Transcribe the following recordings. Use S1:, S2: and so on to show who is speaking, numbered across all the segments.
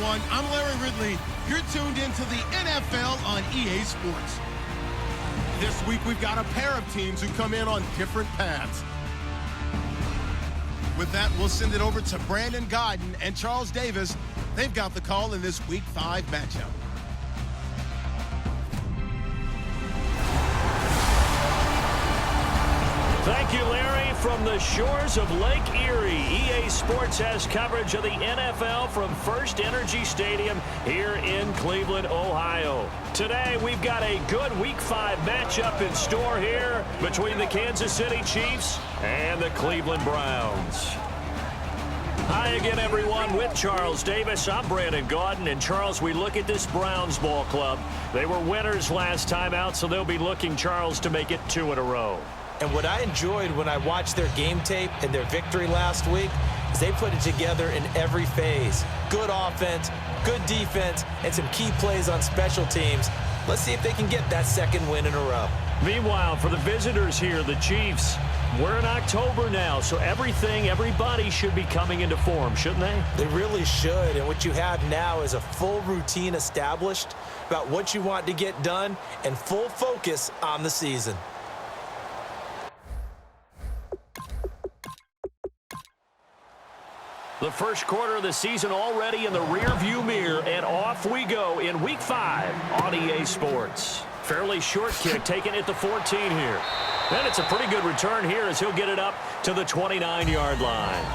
S1: everyone. I'm Larry Ridley. You're tuned into the NFL on EA Sports. This week, we've got a pair of teams who come in on different paths. With that, we'll send it over to Brandon Godden and Charles Davis. They've got the call in this Week 5 matchup.
S2: Thank you, Larry. From the shores of Lake Erie, EA Sports has coverage of the NFL from First Energy Stadium here in Cleveland, Ohio. Today, we've got a good Week 5 matchup in store here between the Kansas City Chiefs and the Cleveland Browns. Hi again, everyone, with Charles Davis. I'm Brandon Godden. And, Charles, we look at this Browns ball club. They were winners last time out, so they'll be looking, Charles, to make it 2 in a row.
S3: And what I enjoyed when I watched their game tape and their victory last week is they put it together in every phase. Good offense, good defense, and some key plays on special teams. Let's see if they can get that second win in a row.
S2: Meanwhile, for the visitors here, the Chiefs, we're in October now, so everybody should be coming into form, shouldn't they?
S3: They really should, and what you have now is a full routine established about what you want to get done and full focus on the season.
S2: The first quarter of the season already in the rearview mirror, and off we go in Week 5 on EA Sports. Fairly short kick, taken at the 14 here. And it's a pretty good return here as he'll get it up to the 29-yard line.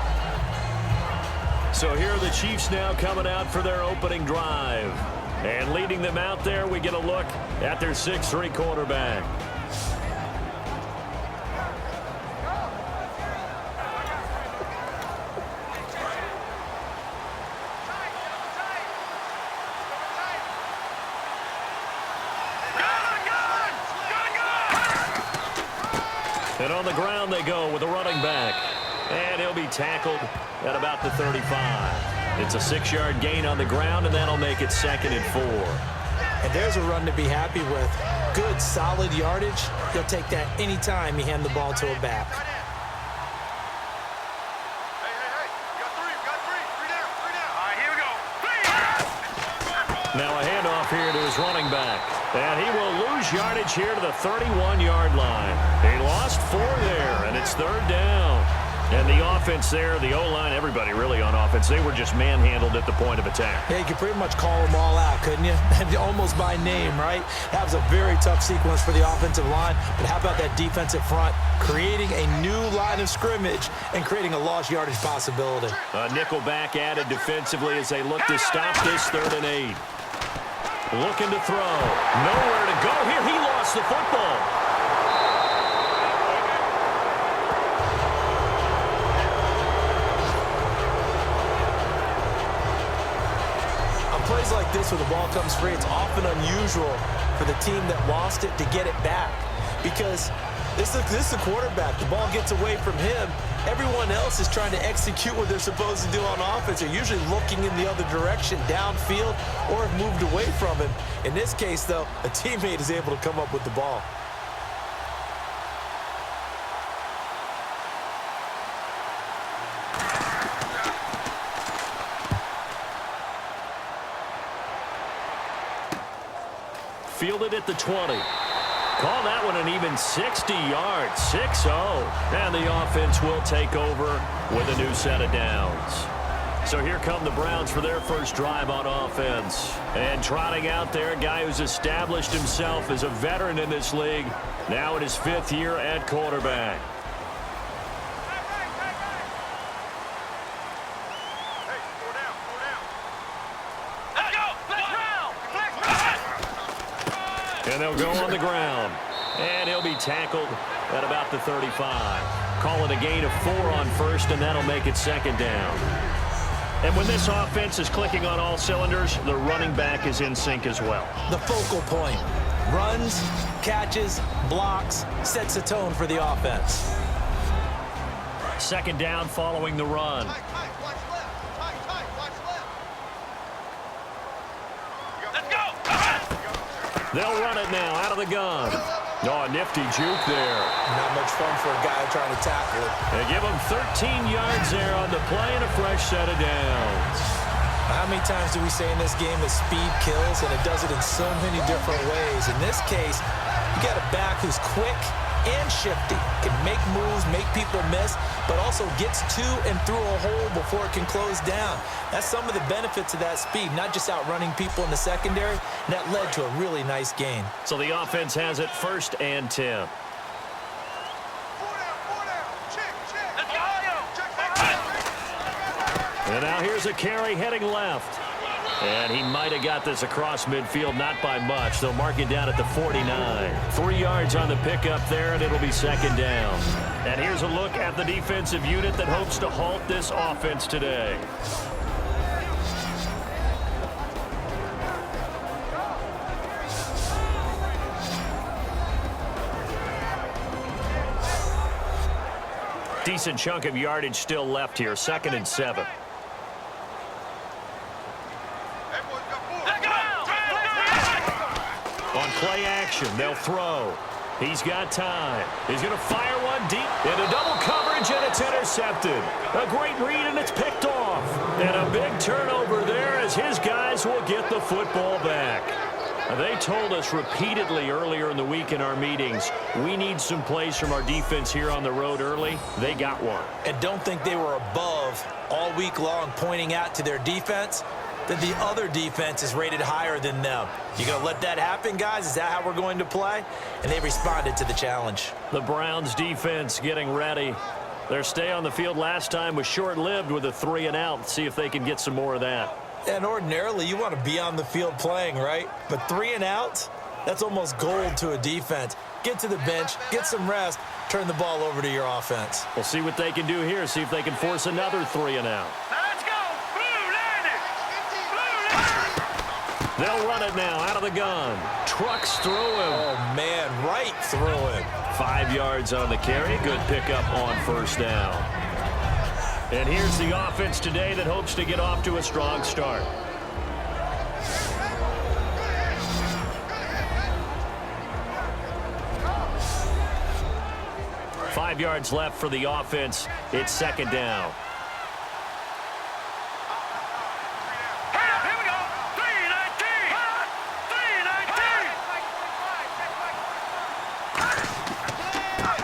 S2: So here are the Chiefs now coming out for their opening drive. And leading them out there, we get a look at their 6'3" quarterback. And on the ground they go with the running back. And he'll be tackled at about the 35. It's a 6-yard gain on the ground, and that'll make it 2nd and 4.
S3: And there's a run to be happy with. Good, solid yardage. He'll take that anytime you hand the ball to a back.
S2: Now a handoff here to his running back. And he will lose yardage here to the 31-yard line. He lost 4 there, and it's 3rd down. And the offense there, the O-line, everybody really on offense, they were just manhandled at the point of attack.
S3: Yeah, you could pretty much call them all out, couldn't you? Almost by name, right? That was a very tough sequence for the offensive line. But how about that defensive front? Creating a new line of scrimmage and creating a lost yardage possibility.
S2: A nickel back added defensively as they look to stop this 3rd and 8. Looking to throw. Nowhere to go here. He lost the football.
S3: On plays like this where the ball comes free, it's often unusual for the team that lost it to get it back. Because this is the quarterback. The ball gets away from him. Everyone else is trying to execute what they're supposed to do on offense. They're usually looking in the other direction, downfield, or have moved away from him. In this case, though, a teammate is able to come up with the ball.
S2: Fielded at the 20. Call that one an even 60 yards, 6-0. And the offense will take over with a new set of downs. So here come the Browns for their first drive on offense. And trotting out there, a guy who's established himself as a veteran in this league, now in his 5th year at quarterback. And they'll go on the ground. And he'll be tackled at about the 35. Call it a gain of 4 on first, and that'll make it 2nd down. And when this offense is clicking on all cylinders, the running back is in sync as well.
S3: The focal point. Runs, catches, blocks, sets a tone for the offense.
S2: 2nd down following the run. They'll run it now out of the gun. Oh, a nifty juke there.
S3: Not much fun for a guy trying to tackle it.
S2: They give him 13 yards there on the play and a fresh set of downs.
S3: How How many times do we say in this game that speed kills, and it does it in so many different ways? In this case, you got a back who's quick and shifty, can make moves, make people miss, but also gets to and through a hole before it can close down. That's some of the benefits of that speed, not just outrunning people in the secondary, and that led to a really nice gain.
S2: So the offense has it 1st and 10. And now here's a carry heading left. And he might have got this across midfield, not by much. They'll mark it down at the 49. 3 yards on the pickup there, and it'll be 2nd down. And here's a look at the defensive unit that hopes to halt this offense today. Decent chunk of yardage still left here, 2nd and 7. On play action, they'll throw. He's got time. He's going to fire one deep into double coverage, and it's intercepted. A great read, and it's picked off. And a big turnover there as his guys will get the football back. They told us repeatedly earlier in the week in our meetings, we need some plays from our defense here on the road early. They got one.
S3: And don't think they were above all week long pointing out to their defense that the other defense is rated higher than them. You going to let that happen, guys? Is that how we're going to play? And they responded to the challenge.
S2: The Browns defense getting ready. Their stay on the field last time was short-lived with a 3-and-out. See if they can get some more of that.
S3: And ordinarily, you want to be on the field playing, right? But 3-and-outs, that's almost gold to a defense. Get to the bench, get some rest, turn the ball over to your offense.
S2: We'll see what they can do here. See if they can force another 3-and-out. They'll run it now out of the gun. Trucks through him.
S3: Oh, man, right through him.
S2: 5 yards on the carry. Good pickup on 1st down. And here's the offense today that hopes to get off to a strong start. Five yards left for the offense. It's 2nd down.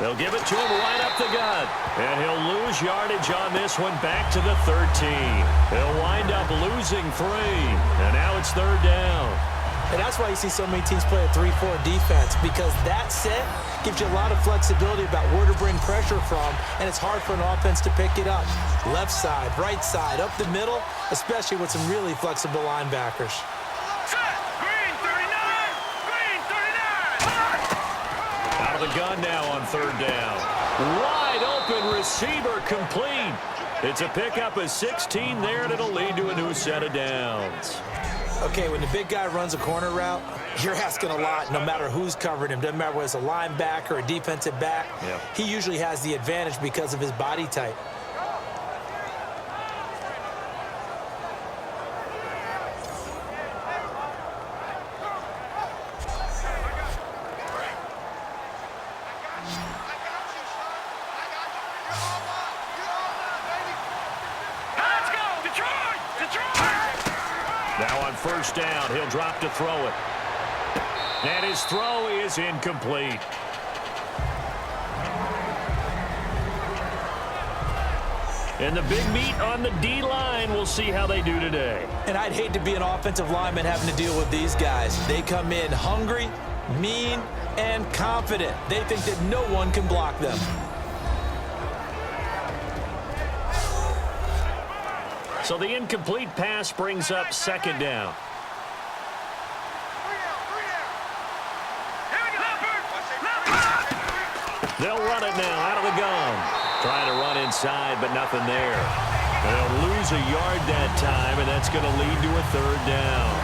S2: They'll give it to him right up the gut. And he'll lose yardage on this one back to the 13. He'll wind up losing 3. And now it's 3rd down.
S3: And that's why you see so many teams play a 3-4 defense, because that set gives you a lot of flexibility about where to bring pressure from, and it's hard for an offense to pick it up. Left side, right side, up the middle, especially with some really flexible linebackers.
S2: The gun now on 3rd down. Wide open receiver complete. It's a pickup of 16 there, and it'll lead to a new set of downs.
S3: Okay, when the big guy runs a corner route, you're asking a lot no matter who's covering him. Doesn't matter whether it's a linebacker or a defensive back.
S2: Yep.
S3: He usually has the advantage because of his body type.
S2: Now on 1st down, he'll drop to throw it. And his throw is incomplete. And the big meat on the D-line, we'll see how they do today.
S3: And I'd hate to be an offensive lineman having to deal with these guys. They come in hungry, mean, and confident. They think that no one can block them.
S2: So the incomplete pass brings up 2nd down. They'll run it now out of the gun. Trying to run inside, but nothing there. They'll lose a yard that time, and that's going to lead to a 3rd down.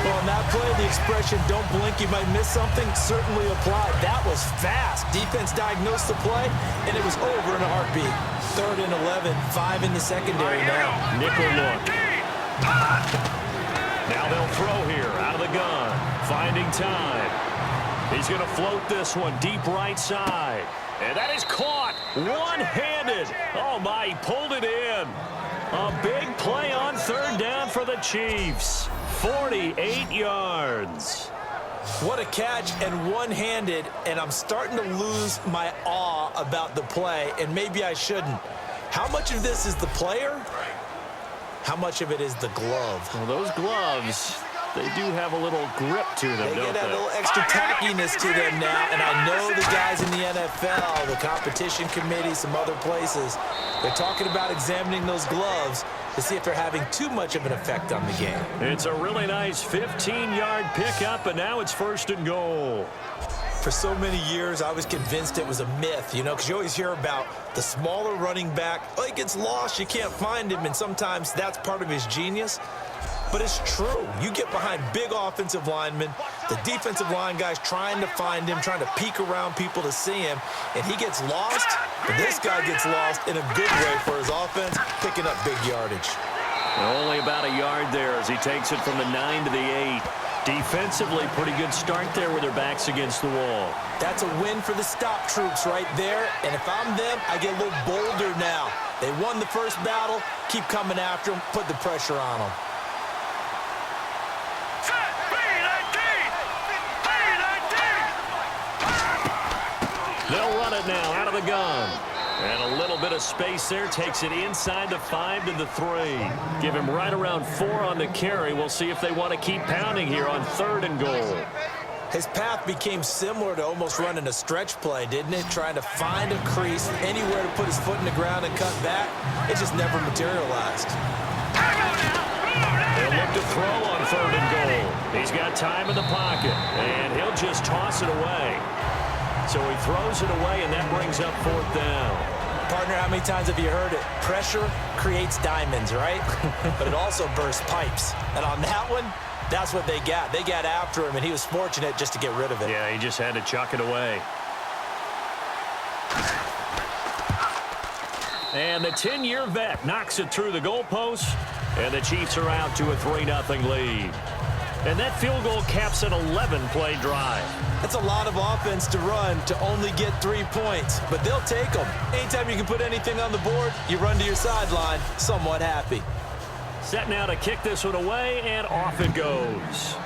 S3: Well, on that play, the expression, don't blink, you might miss something, certainly applied. That was fast. Defense diagnosed the play, and it was over in a heartbeat. 3rd and 11, 5 in the secondary now.
S2: Nickel look. Now they'll throw here out of the gun. Finding time. He's going to float this one deep right side. And that is caught one-handed. Oh, my, he pulled it in. A big play on third down for the Chiefs. 48 yards.
S3: What a catch, and one-handed, and I'm starting to lose my awe about the play, and maybe I shouldn't. How much of this is the player? How much of it is the glove?
S2: Well, those gloves, they do have a little grip to them,
S3: They
S2: don't
S3: get a
S2: they?
S3: little extra tackiness to them now, and I know the guys in the NFL, the competition committee, some other places, they're talking about examining those gloves to see if they're having too much of an effect on the game.
S2: It's a really nice 15-yard pickup, and now it's 1st and goal.
S3: For so many years, I was convinced it was a myth, you know, because you always hear about the smaller running back. Oh, he gets lost, you can't find him, and sometimes that's part of his genius. But it's true. You get behind big offensive linemen, the defensive line guys trying to find him, trying to peek around people to see him, and he gets lost, and this guy gets lost in a good way for his offense, picking up big yardage.
S2: Only about a yard there as he takes it from the 9 to the 8. Defensively, pretty good start there with their backs against the wall.
S3: That's a win for the stop troops right there, and if I'm them, I get a little bolder now. They won the first battle, keep coming after them, put the pressure on them.
S2: They'll run it now out of the gun. And a little bit of space there. Takes it inside the 5 to the 3. Give him right around 4 on the carry. We'll see if they want to keep pounding here on 3rd and goal.
S3: His path became similar to almost running a stretch play, didn't it? Trying to find a crease, anywhere to put his foot in the ground and cut back. It just never materialized.
S2: They'll look to throw on 3rd and goal. He's got time in the pocket, and he'll just toss it away. So he throws it away, and that brings up 4th down.
S3: Partner, how many times have you heard it? Pressure creates diamonds, right? But it also bursts pipes. And on that one, that's what they got. They got after him, and he was fortunate just to get rid of it.
S2: Yeah, he just had to chuck it away. And the 10-year vet knocks it through the goalpost, and the Chiefs are out to a 3-0 lead. And that field goal caps an 11-play drive.
S3: That's a lot of offense to run to only get 3 points, but they'll take them. Anytime you can put anything on the board, you run to your sideline somewhat happy.
S2: Set now to kick this one away, and off it goes.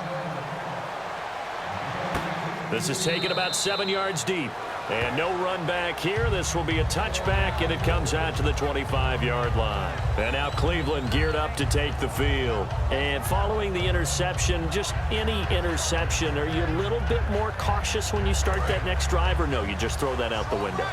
S2: This is taken about 7 yards deep. And no run back here. This will be a touchback, and it comes out to the 25-yard line. And now Cleveland geared up to take the field. And following the interception, just any interception, are you a little bit more cautious when you start that next drive, or no, you just throw that out the window?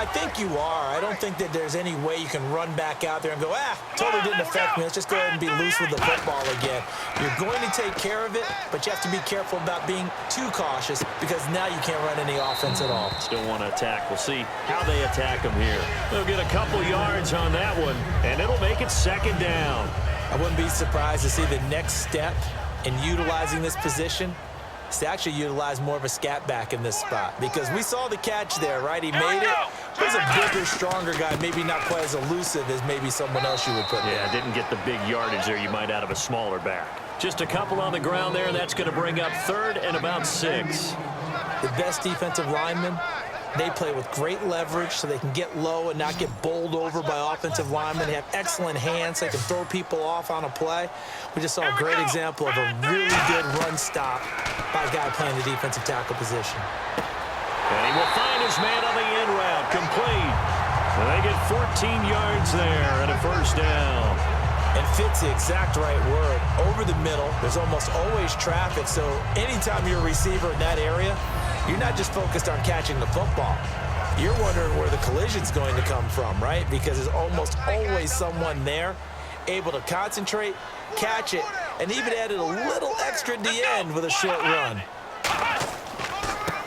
S3: I think you are. I don't think that there's any way you can run back out there and go, totally didn't affect me. Let's just go ahead and be loose with the football again. You're going to take care of it, but you have to be careful about being too cautious because now you can't run any offense at all.
S2: Still want to attack. We'll see how they attack them here. They'll get a couple yards on that one, and it'll make it 2nd down.
S3: I wouldn't be surprised to see the next step in utilizing this position is to actually utilize more of a scat back in this spot because we saw the catch there, right? He made it. He's a bigger, stronger guy, maybe not quite as elusive as maybe someone else you would put there.
S2: Yeah, didn't get the big yardage there you might out of a smaller back. Just a couple on the ground there, and that's going to bring up 3rd and about 6.
S3: The best defensive linemen, they play with great leverage so they can get low and not get bowled over by offensive linemen. They have excellent hands. They can throw people off on a play. We just saw a great example of a really good run stop by a guy playing the defensive tackle position.
S2: And he will find his man on the in route, complete. So they get 14 yards there and a 1st down.
S3: And fits the exact right word. Over the middle, there's almost always traffic, so anytime you're a receiver in that area, you're not just focused on catching the football. You're wondering where the collision's going to come from, right? Because there's almost always someone there able to concentrate, catch it, and even added a little extra at the end with a short run.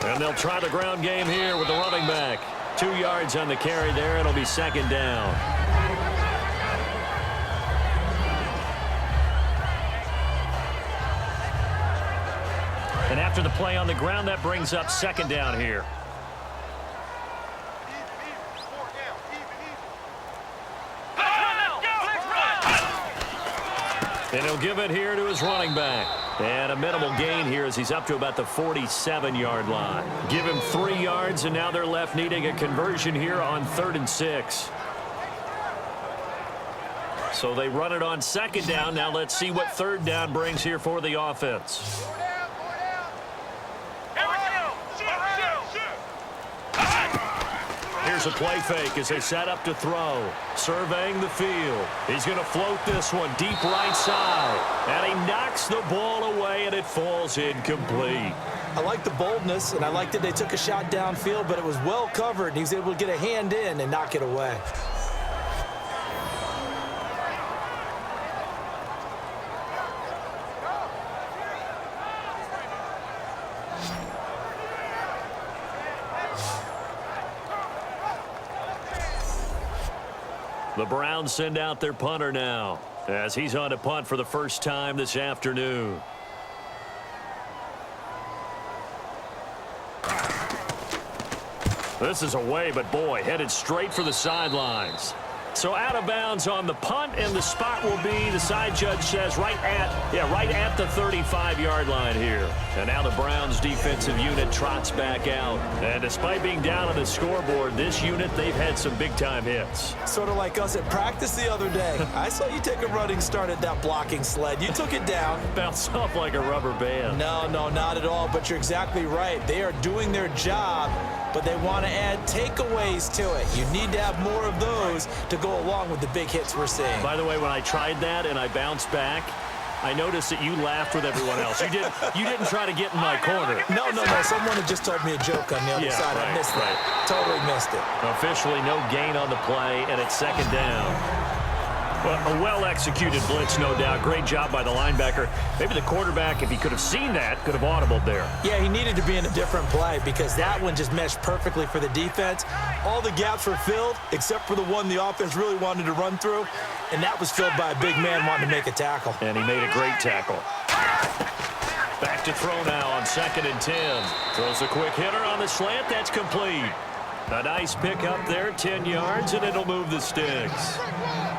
S2: And they'll try the ground game here with the running back. 2 yards on the carry there. It'll be 2nd down. And after the play on the ground, that brings up 2nd down here. And he'll give it here to his running back. And a minimal gain here as he's up to about the 47-yard line. Give him 3 yards, and now they're left needing a conversion here on 3rd and 6. So they run it on second down. Now let's see what third down brings here for the offense. Here's a play fake as they set up to throw. Surveying the field. He's going to float this one deep right side. And he knocks the ball away, and it falls incomplete.
S3: I like the boldness, and I like that they took a shot downfield, but it was well covered, and he was able to get a hand in and knock it away.
S2: The Browns send out their punter now as he's on to punt for the first time this afternoon. This is away, but boy, headed straight for the sidelines. So out of bounds on the punt, and the spot will be, the side judge says, right at the 35-yard line here. And now the Browns defensive unit trots back out. And despite being down on the scoreboard, this unit, they've had some big-time hits.
S3: Sort of like us at practice the other day. I saw you take a running start at that blocking sled. You took it down.
S2: Bounced off like a rubber band.
S3: No, not at all, but you're exactly right. They are doing their job, but they want to add takeaways to it. You need to have more of those to go along with the big hits we're seeing.
S2: By the way, when I tried that and I bounced back, I noticed that you laughed with everyone else. You didn't try to get in my corner.
S3: No. Someone had just told me a joke on the other side.
S2: Right,
S3: I missed that. Totally missed it.
S2: Officially no gain on the play, and it's second down. Well, a well-executed blitz, no doubt. Great job by the linebacker. Maybe the quarterback, if he could have seen that, could have audibled there.
S3: Yeah, he needed to be in a different play because that one just meshed perfectly for the defense. All the gaps were filled except for the one the offense really wanted to run through, and that was filled by a big man wanting to make a tackle.
S2: And he made a great tackle. Back to throw now on 2nd and 10. Throws a quick hitter on the slant. That's complete. A nice pick up there, 10 yards, and it'll move the sticks.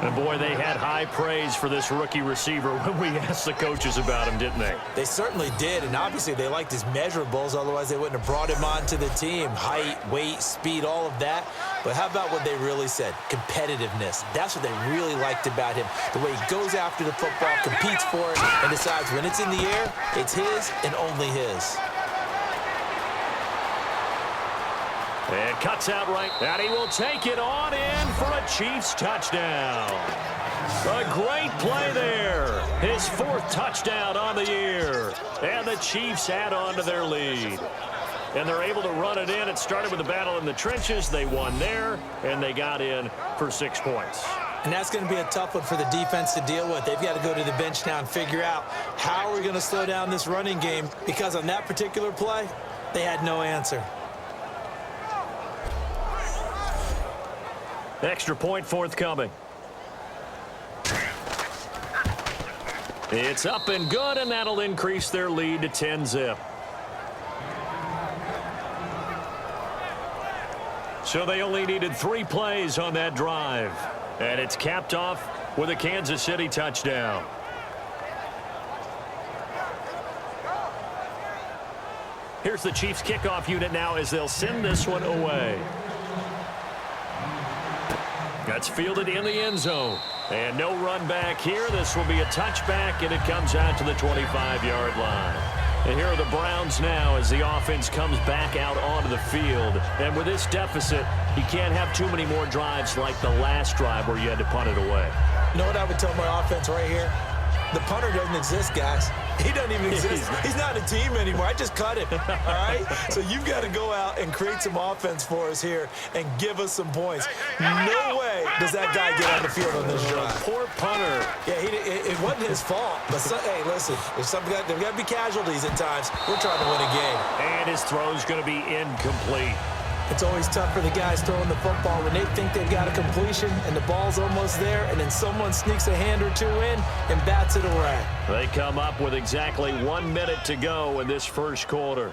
S2: And, boy, they had high praise for this rookie receiver when we asked the coaches about him, didn't they?
S3: They certainly did, and obviously they liked his measurables. Otherwise, they wouldn't have brought him onto the team. Height, weight, speed, all of that. But how about what they really said? Competitiveness. That's what they really liked about him. The way he goes after the football, competes for it, and decides when it's in the air, it's his and only his.
S2: And cuts out right, and he will take it on in for a Chiefs touchdown. A great play there. His 4th touchdown on the year. And the Chiefs add on to their lead. And they're able to run it in. It started with a battle in the trenches. They won there, and they got in for 6 points.
S3: And that's going to be a tough one for the defense to deal with. They've got to go to the bench now and figure out how are we going to slow down this running game, because on that particular play, they had no answer.
S2: Extra point forthcoming. It's up and good, and that'll increase their lead to 10-zip. So they only needed 3 plays on that drive. And it's capped off with a Kansas City touchdown. Here's the Chiefs kickoff unit now as they'll send this one away. That's fielded in the end zone. And no run back here. This will be a touchback, and it comes out to the 25-yard line. And here are the Browns now as the offense comes back out onto the field. And with this deficit, you can't have too many more drives like the last drive where you had to punt it away.
S3: You know what I would tell my offense right here? The punter doesn't exist, guys. He doesn't even exist. He's not a team anymore. I just cut him, all right? So you've got to go out and create some offense for us here and give us some points. No way does that guy get on the field on this drive.
S2: Poor punter.
S3: Yeah, it wasn't his fault. But, hey, listen, there's got to be casualties at times. We're trying to win a game.
S2: And his throw's going to be incomplete.
S3: It's always tough for the guys throwing the football when they think they've got a completion and the ball's almost there, and then someone sneaks a hand or two in and bats it away.
S2: They come up with exactly 1 minute to go in this first quarter.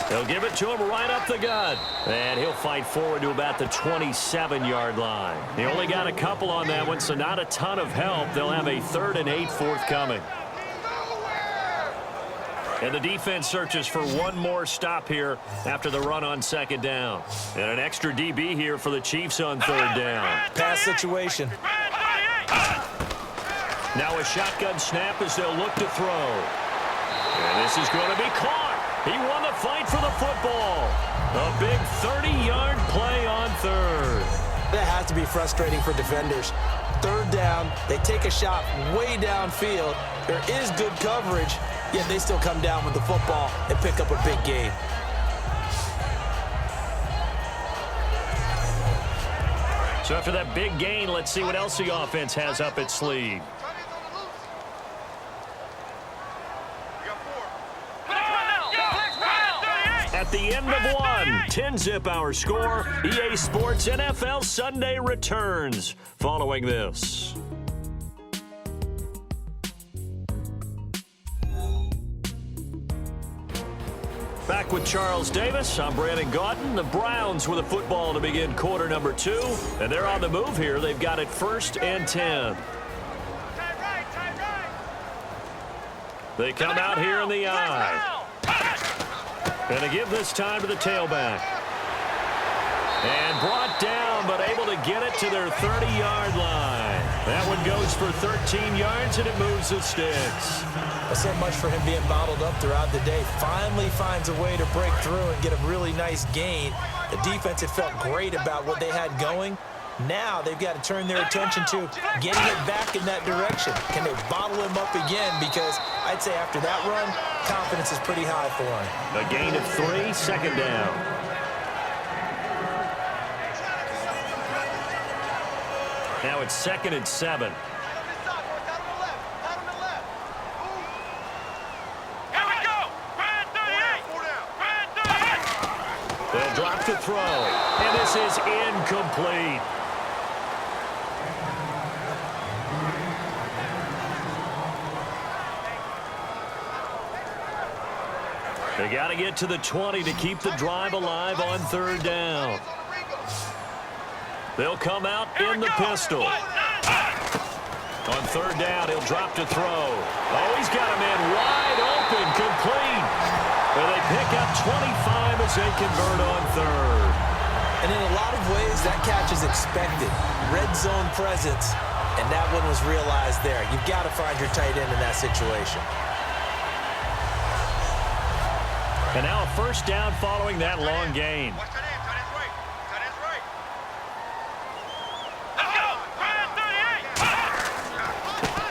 S2: They'll give it to him right up the gut. And he'll fight forward to about the 27-yard line. He only got a couple on that one, so not a ton of help. They'll have a 3rd and 8 forthcoming. And the defense searches for one more stop here after the run on second down. And an extra DB here for the Chiefs on third down.
S3: Pass situation.
S2: Now a shotgun snap as they'll look to throw. And this is going to be caught. He won the fight for the football. A big 30-yard play on third.
S3: That has to be frustrating for defenders. Third down, they take a shot way downfield. There is good coverage, yet they still come down with the football and pick up a big gain.
S2: So after that big gain, let's see what else the offense has up its sleeve. At the end of one, 10-zip our score. EA Sports NFL Sunday returns following this. Back with Charles Davis, I'm Brandon Gaudin. The Browns with a football to begin quarter number 2. And they're on the move here. They've got it 1st and 10. They come out here in the eye. And to give this time to the tailback. And brought down, but able to get it to their 30-yard line. That one goes for 13 yards, and it moves the sticks.
S3: So much for him being bottled up throughout the day. Finally finds a way to break through and get a really nice gain. The defense had felt great about what they had going. Now they've got to turn their attention to getting it back in that direction. Can they bottle him up again? Because I'd say after that run, confidence is pretty high for him.
S2: A gain of 3, second down. Now it's 2nd and 7. They'll drop to throw, and this is incomplete. They got to get to the 20 to keep the drive alive on third down. They'll come out in the pistol. On third down, he'll drop to throw. Oh, he's got a man wide open, complete. And they pick up 25 as they convert on third.
S3: And in a lot of ways, that catch is expected. Red zone presence, and that one was realized there. You've got to find your tight end in that situation.
S2: And now a first down following that long gain.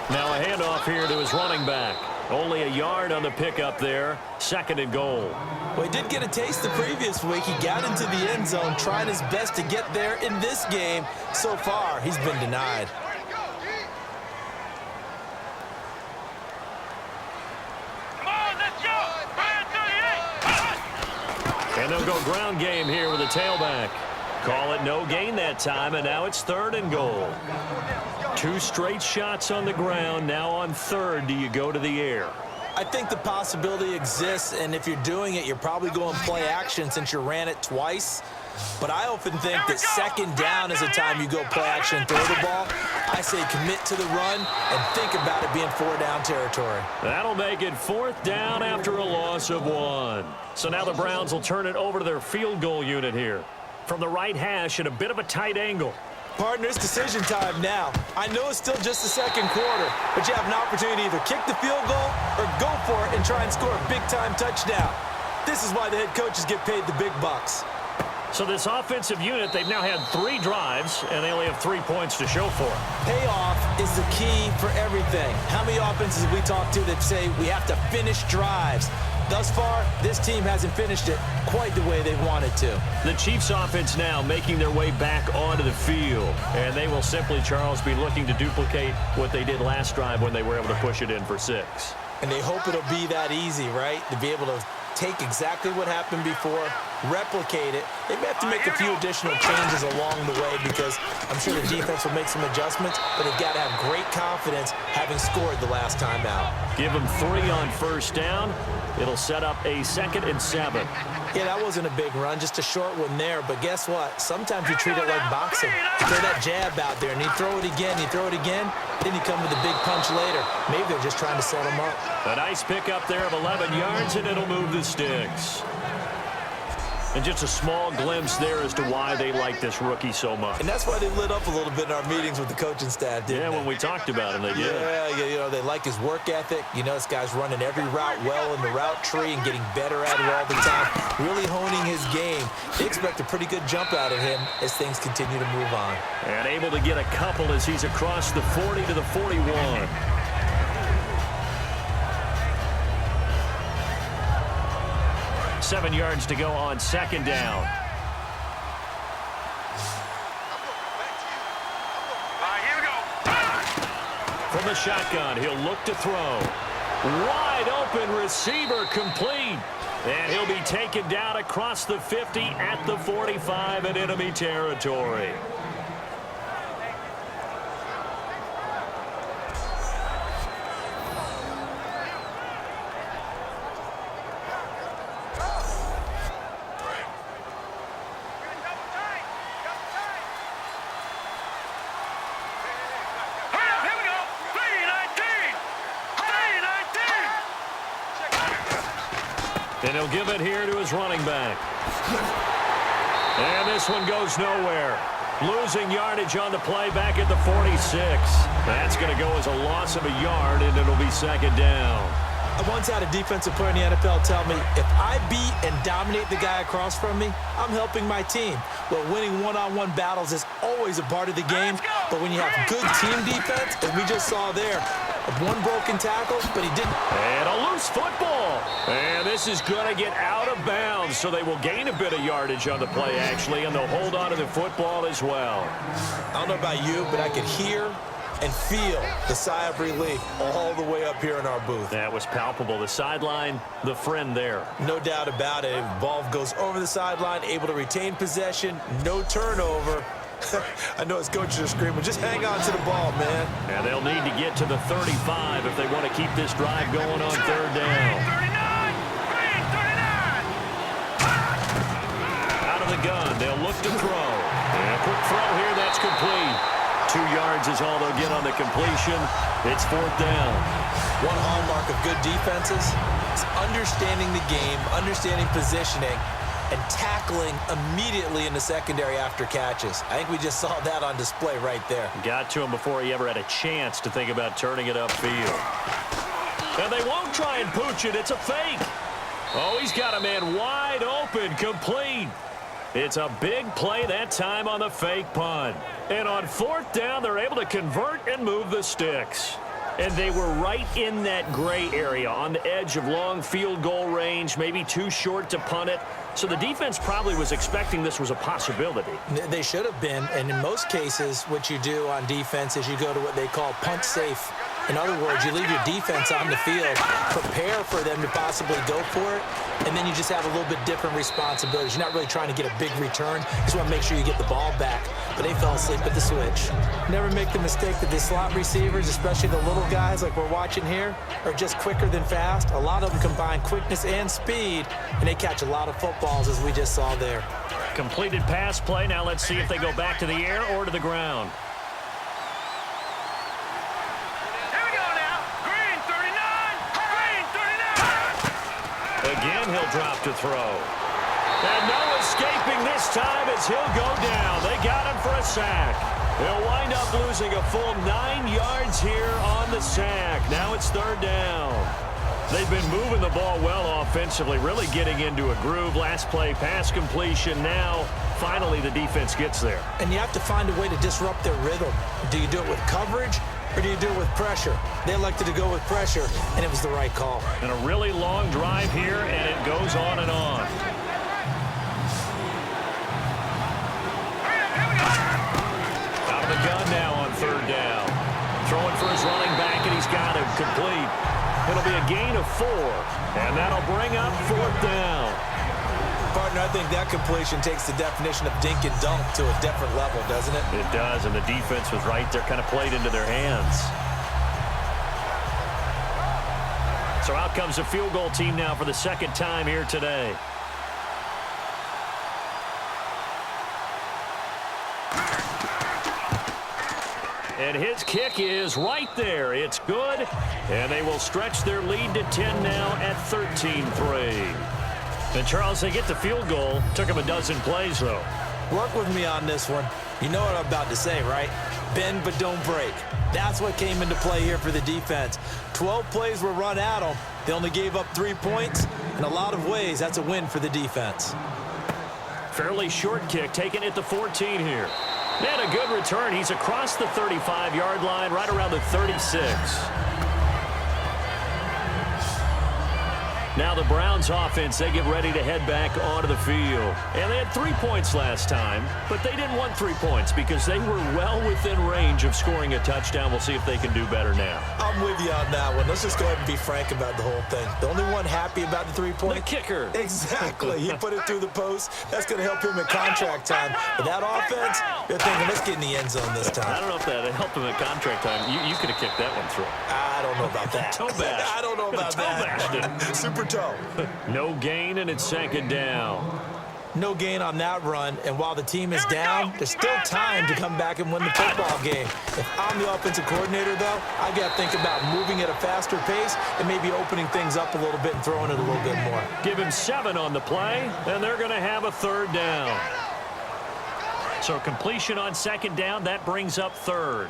S2: Now a handoff here to his running back. Only a yard on the pickup there. 2nd and goal.
S3: Well, he did get a taste the previous week. He got into the end zone, trying his best to get there in this game. So far, he's been denied.
S2: And they'll go ground game here with a tailback. Call it no gain that time, and now it's 3rd and goal. 2 straight shots on the ground. Now on third, do you go to the air?
S3: I think the possibility exists, and if you're doing it, you're probably going play action since you ran it twice. But I often think that 2nd down is a time you go play action and throw the ball. I say commit to the run and think about it being 4-down territory.
S2: That'll make it 4th down after a loss of 1. So now the Browns will turn it over to their field goal unit here. From the right hash at a bit of a tight angle.
S3: Partner, it's decision time now. I know it's still just the 2nd quarter, but you have an opportunity to either kick the field goal or go for it and try and score a big-time touchdown. This is why the head coaches get paid the big bucks.
S2: So this offensive unit, they've now had 3 drives, and they only have 3 points to show for it.
S3: Payoff is the key for everything. How many offenses have we talked to that say we have to finish drives? Thus far, this team hasn't finished it quite the way they wanted to.
S2: The Chiefs offense now making their way back onto the field, and they will simply, Charles, be looking to duplicate what they did last drive when they were able to push it in for 6.
S3: And they hope it'll be that easy, right? To be able to take exactly what happened before, replicate it. They may have to make a few additional changes along the way because I'm sure the defense will make some adjustments, but they've got to have great confidence having scored the last time out.
S2: Give them 3 on first down. It'll set up a 2nd and 7.
S3: Yeah, that wasn't a big run, just a short one there. But guess what? Sometimes you treat it like boxing. You throw that jab out there, and you throw it again, then you come with a big punch later. Maybe they're just trying to set him up.
S2: A nice pickup there of 11 yards, and it'll move the sticks. And just a small glimpse there as to why they like this rookie so much.
S3: And that's why they lit up a little bit in our meetings with the coaching staff, didn't they?
S2: Yeah, when we talked about him, they did.
S3: Yeah, you know, they like his work ethic. You know, this guy's running every route well in the route tree and getting better at it all the time, really honing his game. They expect a pretty good jump out of him as things continue to move on.
S2: And able to get a couple as he's across the 40 to the 41. Seven yards to go on 2nd down.
S4: Here we go.
S2: From the shotgun, he'll look to throw. Wide open receiver complete. And he'll be taken down across the 50 at the 45 in enemy territory. And he'll give it here to his running back. And this one goes nowhere. Losing yardage on the play back at the 46. That's going to go as a loss of a yard, and it'll be 2nd down.
S3: I once had a defensive player in the NFL tell me, if I beat and dominate the guy across from me, I'm helping my team. Well, winning one-on-one battles is always a part of the game, but when you have good team defense, as we just saw there, one broken tackle, but he didn't.
S2: And a loose football. And this is going to get out of bounds, so they will gain a bit of yardage on the play, actually, and they'll hold on to the football as well.
S3: I don't know about you, but I could hear and feel the sigh of relief all the way up here in our booth.
S2: That was palpable. The sideline, the friend there.
S3: No doubt about it. Ball goes over the sideline, able to retain possession, no turnover. I know his coaches are screaming, just hang on to the ball, man.
S2: And they'll need to get to the 35 if they want to keep this drive going on 3rd down. Out of the gun, they'll look to throw. And a quick throw here, that's complete. 2 yards is all they'll get on the completion. It's 4th down.
S3: One hallmark of good defenses is understanding the game, understanding positioning, and tackling immediately in the secondary after catches. I think we just saw that on display right there.
S2: Got to him before he ever had a chance to think about turning it upfield. And they won't try and pooch it. It's a fake. Oh, he's got a man wide open, complete. It's a big play that time on the fake punt. And on 4th down, they're able to convert and move the sticks. And they were right in that gray area on the edge of long field goal range, maybe too short to punt it. So the defense probably was expecting this was a possibility.
S3: They should have been, and in most cases, what you do on defense is you go to what they call punt safe. In other words, you leave your defense on the field, prepare for them to possibly go for it, and then you just have a little bit different responsibilities. You're not really trying to get a big return. You just want to make sure you get the ball back. But they fell asleep at the switch. Never make the mistake that the slot receivers, especially the little guys like we're watching here, are just quicker than fast. A lot of them combine quickness and speed, and they catch a lot of footballs, as we just saw there.
S2: Completed pass play. Now let's see if they go back to the air or to the ground. Again, he'll drop to throw. And no escaping this time as he'll go down. They got him for a sack. They'll wind up losing a full 9 yards here on the sack. Now it's 3rd down. They've been moving the ball well offensively, really getting into a groove. Last play, pass completion. Now, finally, the defense gets there.
S3: And you have to find a way to disrupt their rhythm. Do you do it with coverage, or do you do it with pressure? They elected to go with pressure, and it was the right call.
S2: And a really long drive here, and it goes on and on. Out of the gun now on 3rd down. Throwing for his running back, and he's got him complete. It'll be a gain of 4, and that'll bring up 4th down.
S3: Part Partner, I think that completion takes the definition of dink and dunk to a different level, doesn't it?
S2: It does, and the defense was right there, kind of played into their hands. So out comes the field goal team now for the second time here today. And his kick is right there. It's good, and they will stretch their lead to 10 now at 13-3. And, Charles, they get the field goal. Took them a dozen plays, though.
S3: Work with me on this one. You know what I'm about to say, right? Bend but don't break. That's what came into play here for the defense. 12 plays were run at them. They only gave up 3 points. In a lot of ways, that's a win for the defense.
S2: Fairly short kick, taken at the 14 here. And a good return. He's across the 35-yard line, right around the 36. Now the Browns offense, they get ready to head back onto the field. And they had 3 points last time, but they didn't want 3 points because they were well within range of scoring a touchdown. We'll see if they can do better now.
S3: I'm with you on that one. Let's just go ahead and be frank about the whole thing. The only one happy about the 3-point?
S2: The kicker.
S3: Exactly. He put it through the post. That's going to help him at contract time. But that offense, they're thinking, let's get in the end zone this time.
S2: I don't know if that helped him at contract time. You could have kicked that one through.
S3: I don't know about that.
S2: Toe bash.
S3: I don't know about that. Super toe.
S2: No gain, and it's second down.
S3: No gain on that run, and while the team is down, there's still time to come back and win the football game. If I'm the offensive coordinator, though, I got to think about moving at a faster pace and maybe opening things up a little bit and throwing it a little bit more.
S2: Give him 7 on the play, and they're going to have a third down. So completion on second down, that brings up third.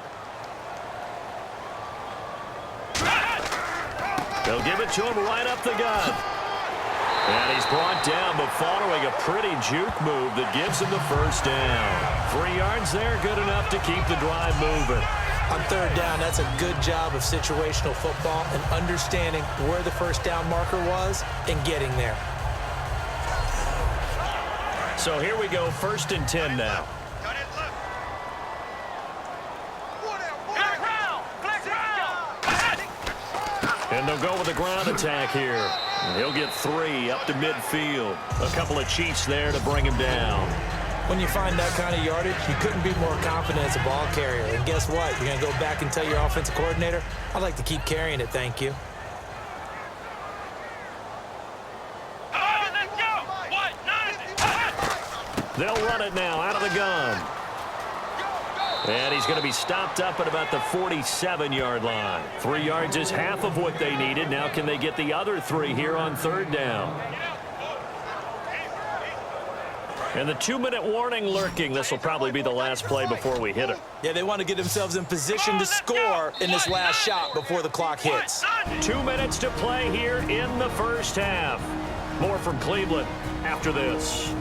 S2: They'll give it to him right up the gut. And he's brought down, but following a pretty juke move that gives him the first down. 3 yards there, good enough to keep the drive moving.
S3: On third down, that's a good job of situational football and understanding where the first down marker was and getting there.
S2: So here we go, 1st and 10 now. And they'll go with a ground attack here. And he'll get 3 up to midfield. A couple of Chiefs there to bring him down.
S3: When you find that kind of yardage, you couldn't be more confident as a ball carrier. And guess what? You're going to go back and tell your offensive coordinator, I'd like to keep carrying it, thank you.
S2: They'll run it now out of the gun. And he's going to be stopped up at about the 47-yard line. 3 yards is half of what they needed. Now can they get the other 3 here on third down? And the 2-minute warning lurking. This will probably be the last play before we hit it.
S3: Yeah, they want to get themselves in position to score in this last shot before the clock hits.
S2: 2 minutes to play here in the first half. More from Cleveland after this.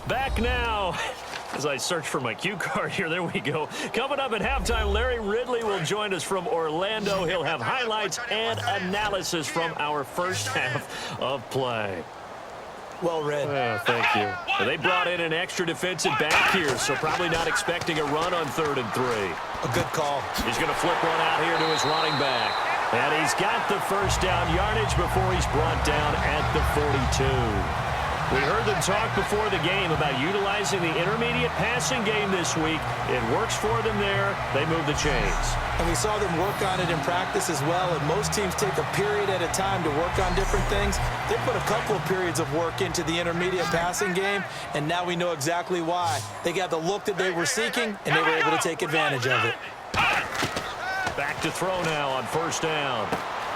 S2: Back now. As I search for my cue card here, there we go. Coming up at halftime, Larry Ridley will join us from Orlando. He'll have highlights and analysis from our first half of play.
S3: Well read.
S2: Thank you. Well, they brought in an extra defensive back here, so probably not expecting a run on 3rd and 3.
S3: A good call.
S2: He's going to flip one out here to his running back. And he's got the first down yardage before he's brought down at the 42. We heard them talk before the game about utilizing the intermediate passing game this week. It works for them there. They move the chains.
S3: And we saw them work on it in practice as well, and most teams take a period at a time to work on different things. They put a couple of periods of work into the intermediate passing game, and now we know exactly why. They got the look that they were seeking, and they were able to take advantage of it.
S2: Back to throw now on first down.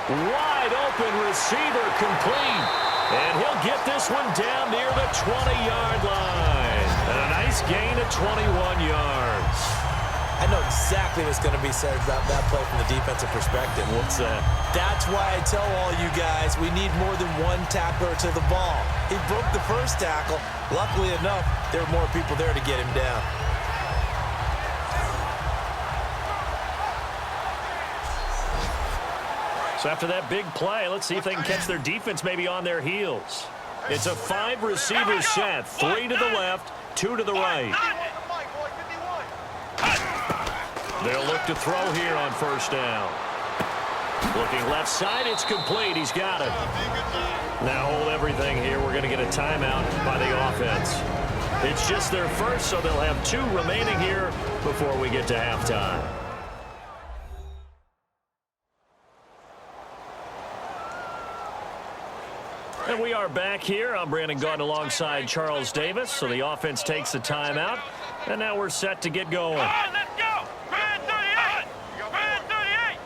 S2: Wide open receiver complete. And he'll get this one down near the 20-yard line. And a nice gain of 21 yards.
S3: I know exactly what's going to be said about that play from the defensive perspective.
S2: What's that?
S3: That's why I tell all you guys we need more than one tackler to the ball. He broke the first tackle. Luckily enough, there were more people there to get him down.
S2: So after that big play, let's see if they can catch their defense maybe on their heels. It's a 5-receiver set. 3 to the left, 2 to the right. They'll look to throw here on first down. Looking left side, it's complete. He's got it. Now hold everything here. We're going to get a timeout by the offense. It's just their first, so they'll have 2 remaining here before we get to halftime. And we are back here. I'm Brandon Gaunt alongside Charles Davis. So the offense takes the timeout. And now we're set to get going.
S4: Let's go! Red 38! Red 38!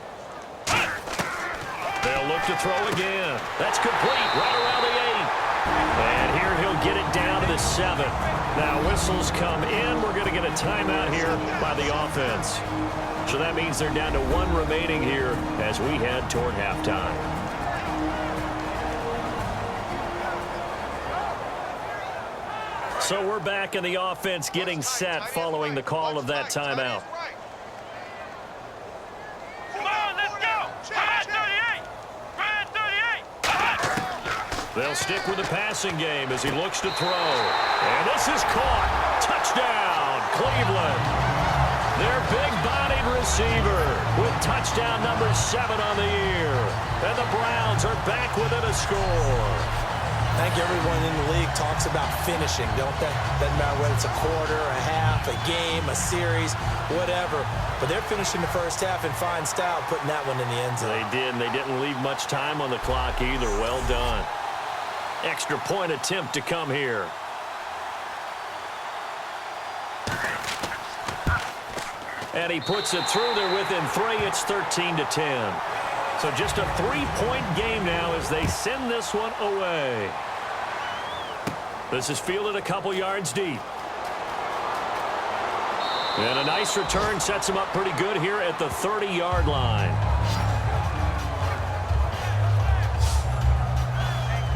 S2: They'll look to throw again. That's complete right around the 8. And here he'll get it down to the 7. Now whistles come in. We're going to get a timeout here by the offense. So that means they're down to 1 remaining here as we head toward halftime. So we're back in the offense getting set following the call of that timeout.
S4: Come on, let's go! Red 38! Red 38!
S2: They'll stick with the passing game as he looks to throw. And this is caught. Touchdown, Cleveland. Their big-bodied receiver with touchdown number 7 on the year. And the Browns are back within a score.
S3: I think everyone in the league talks about finishing, don't they? Doesn't matter whether it's a quarter, a half, a game, a series, whatever. But they're finishing the first half in fine style, putting that one in the end zone.
S2: They did, and they didn't leave much time on the clock either. Well done. Extra point attempt to come here. And he puts it through. They're within 3. It's 13-10. So just a 3-point game now as they send this one away. This is fielded a couple yards deep. And a nice return sets him up pretty good here at the 30-yard line.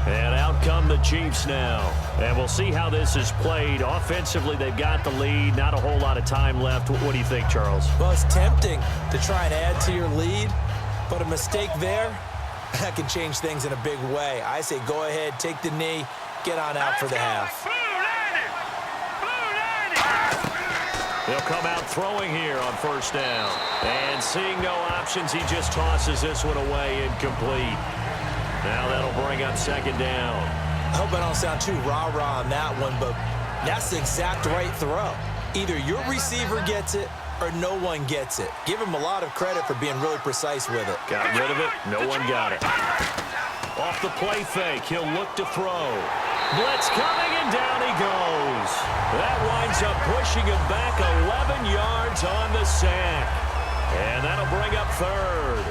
S2: And out come the Chiefs now. And we'll see how this is played. Offensively, they've got the lead. Not a whole lot of time left. What do you think, Charles?
S3: Well, it's tempting to try and add to your lead. But a mistake there, that can change things in a big way. I say go ahead, take the knee, get on out for the half.
S2: They'll come out throwing here on first down. And seeing no options, he just tosses this one away, incomplete. Now that'll bring up second down.
S3: I hope I don't sound too rah-rah on that one, but that's the exact right throw. Either your receiver gets it or no one gets it. Give him a lot of credit for being really precise with it.
S2: Got rid of it. No one got it. Off the play fake. He'll look to throw. Blitz coming, and down he goes. That winds up pushing him back 11 yards on the sack. And that'll bring up third.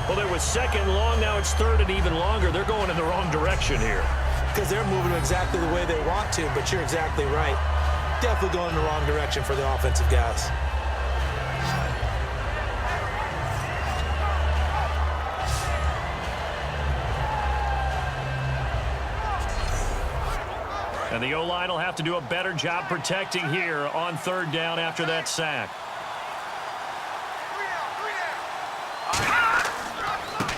S2: Well, there was second long. Now it's third and even longer. They're going in the wrong direction here.
S3: Because they're moving exactly the way they want to, but you're exactly right. Definitely going in the wrong direction for the offensive guys.
S2: And the O-line will have to do a better job protecting here on third down after that sack.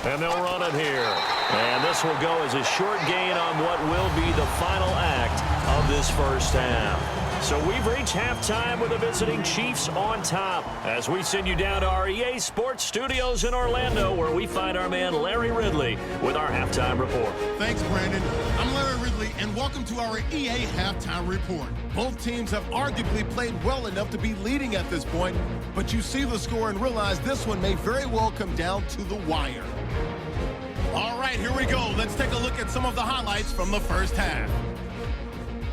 S2: And they'll run it here. And this will go as a short gain on what will be the final act of this first half. So we've reached halftime with the visiting Chiefs on top as we send you down to our EA Sports Studios in Orlando, where we find our man Larry Ridley with our halftime report.
S1: Thanks, Brandon. I'm Larry Ridley, and welcome to our EA Halftime Report. Both teams have arguably played well enough to be leading at this point, but you see the score and realize this one may very well come down to the wire. All right, here we go. Let's take a look at some of the highlights from the first half.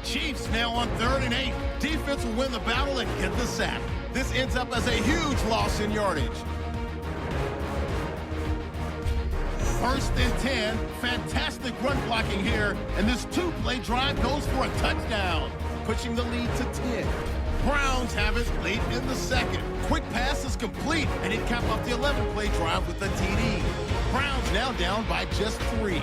S1: Chiefs now on 3rd and 8. Defense will win the battle and get the sack. This ends up as a huge loss in yardage. 1st and 10. Fantastic run blocking here. And this 2-play drive goes for a touchdown, pushing the lead to 10. Browns have it late in the second. Quick pass is complete, and it capped off the 11-play drive with a TD. Browns now down by just 3.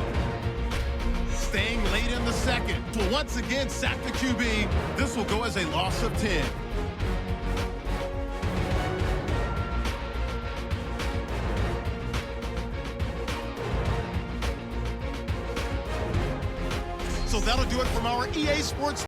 S1: Staying late in the second to once again sack the QB. This will go as a loss of 10. So that'll do it from our EA Sports